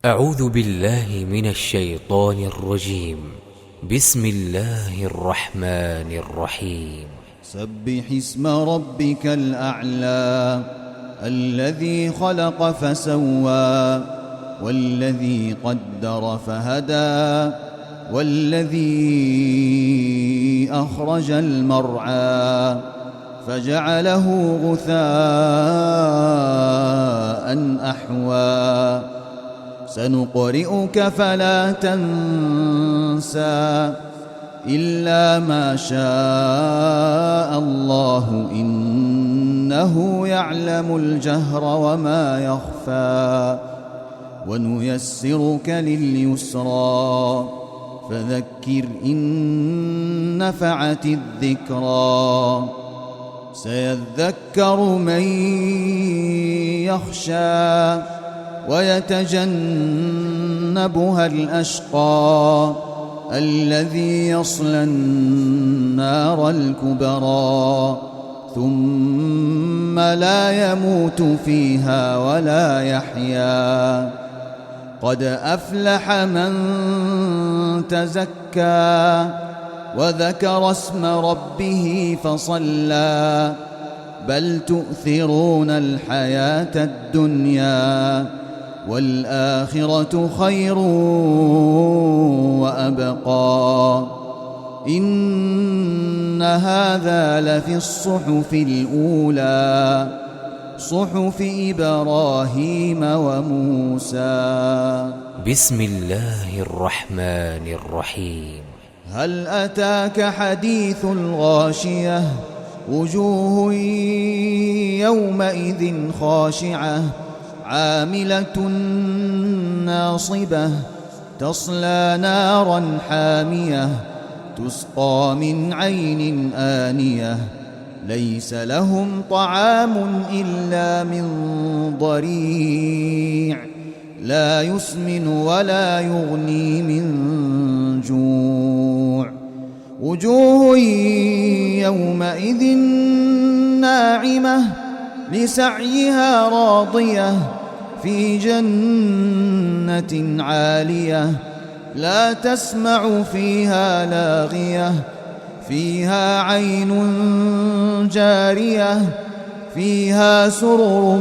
أعوذ بالله من الشيطان الرجيم. بسم الله الرحمن الرحيم. سبح اسم ربك الأعلى الذي خلق فسوى والذي قدر فهدى والذي أخرج المرعى فجعله غثاء أحوى سنقرئك فلا تنسى إلا ما شاء الله إنه يعلم الجهر وما يخفى ونيسرك لليسرى فذكر إن نفعت الذكرى سيذكر من يخشى ويتجنبها الأشقى الذي يصلى النار الكبرى ثم لا يموت فيها ولا يحيا قد أفلح من تزكى وذكر اسم ربه فصلى بل تؤثرون الحياة الدنيا والآخرة خير وأبقى إن هذا لفي الصحف الأولى صحف إبراهيم وموسى. بسم الله الرحمن الرحيم. هل أتاك حديث الغاشية وجوه يومئذ خاشعة عاملة ناصبة تصلى نارا حامية تسقى من عين آنية ليس لهم طعام إلا من ضريع لا يسمن ولا يغني من جوع وجوه يومئذ ناعمة لسعيها راضية في جنة عالية لا تسمع فيها لاغية فيها عين جارية فيها سرر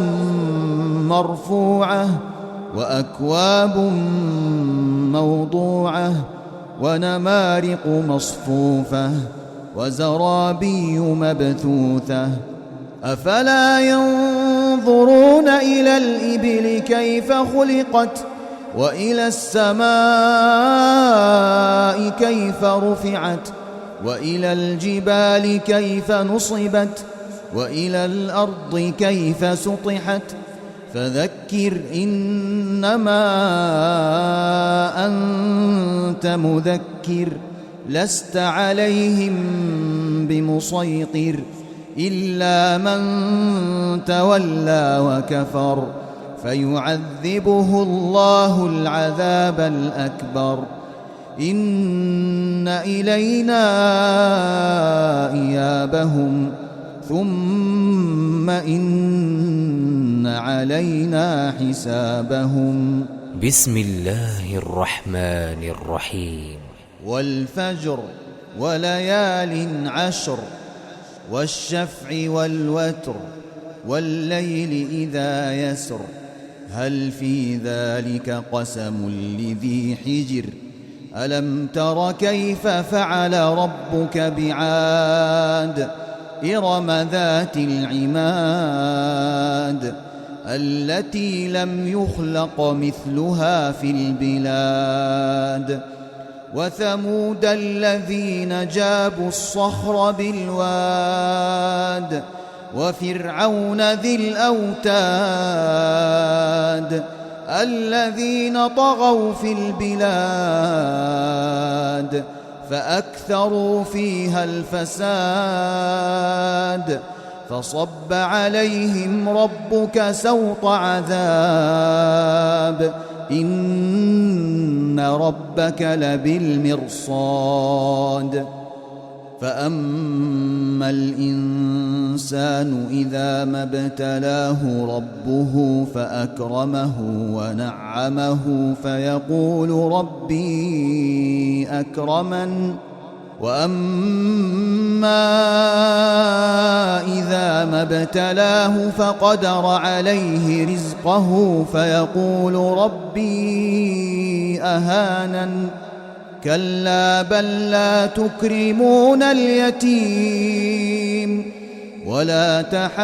مرفوعة وأكواب موضوعة ونمارق مصفوفة وزرابي مبثوثة أفلا ينظرون إلى الإبل كيف خلقت وإلى السماء كيف رفعت وإلى الجبال كيف نصبت وإلى الأرض كيف سطحت فذكر إنما أنت مذكر لست عليهم بمسيطر إلا من تولى وكفر فيعذبه الله العذاب الأكبر إن إلينا إيابهم ثم إن علينا حسابهم. بسم الله الرحمن الرحيم. والفجر وليال عشر والشفع والوتر والليل إذا يسر هل في ذلك قسم لذي حجر ألم تر كيف فعل ربك بعاد إرم ذات العماد التي لم يخلق مثلها في البلاد وثمود الذين جابوا الصخر بالواد وفرعون ذي الأوتاد الذين طغوا في البلاد فأكثروا فيها الفساد فصب عليهم ربك سوط عذاب إن ربك لبالمرصاد فأما الإنسان إذا ما ابتلاه ربه فأكرمه ونعمه فيقول ربي أكرمن وأما إذا ما ابتلاه فقدر عليه رزقه فيقول ربي أهانن كلا بل لا تكرمون اليتيم ولا تحاضون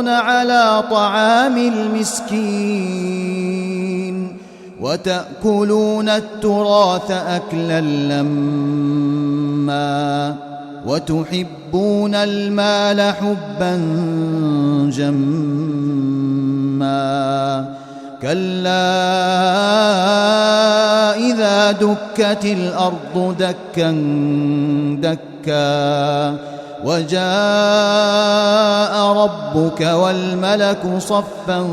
على طعام المسكين وتأكلون التراث أكلا لما وتحبون المال حبا جما كلا إذا دكت الأرض دكا دكا وجاء ربك والملك صفا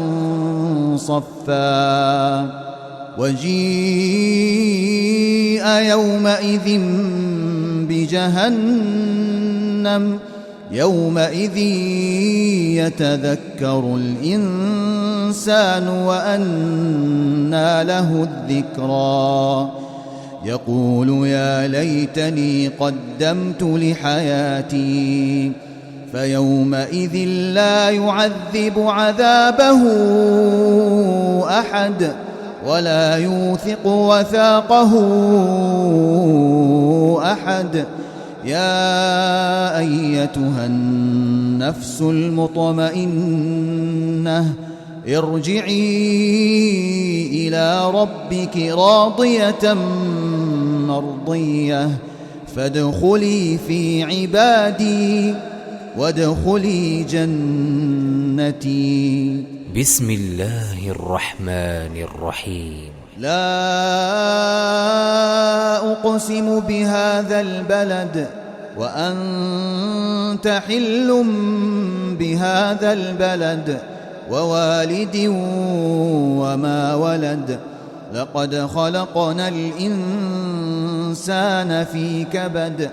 صفا وجيء يومئذ بجهنم يومئذ يتذكر الإنسان وأنى له الذكرى يقول يا ليتني قدمت لحياتي فيومئذ لا يعذب عذابه أحد ولا يوثق وثاقه أحد يا أيتها النفس المطمئنة ارجعي إلى ربك راضية مرضية فادخلي في عبادي وادخلي جنتي. بسم الله الرحمن الرحيم. لا أقسم بهذا البلد وأنت حل بهذا البلد ووالد وما ولد لقد خلقنا الإنسان في كبد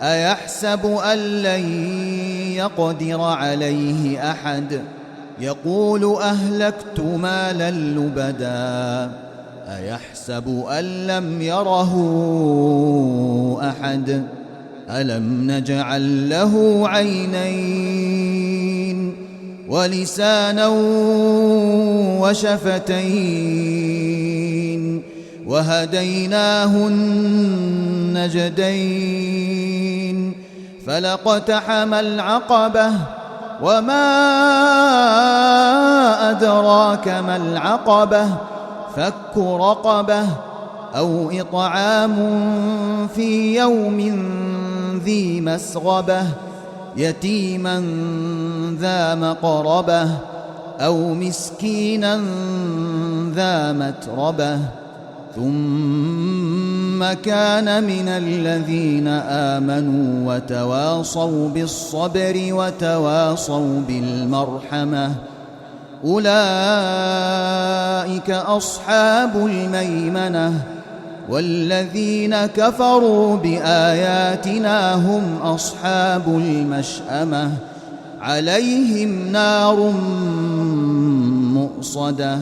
أيحسب أن لن يقدر عليه أحد يقول أهلكت مالا لبدا أيحسب أن لم يره أحد ألم نجعل له عينين ولسانا وشفتين وهديناه النجدين فلاقتحم العقبة وما أدراك ما العقبة فك رقبة أو إطعام في يوم ذي مسغبة يتيما ذا مقربة أو مسكينا ذا متربة ثم كان من الذين آمنوا وتواصوا بالصبر وتواصوا بالمرحمة أولئك أصحاب الميمنة والذين كفروا بآياتنا هم أصحاب المشأمة عليهم نار مؤصدة.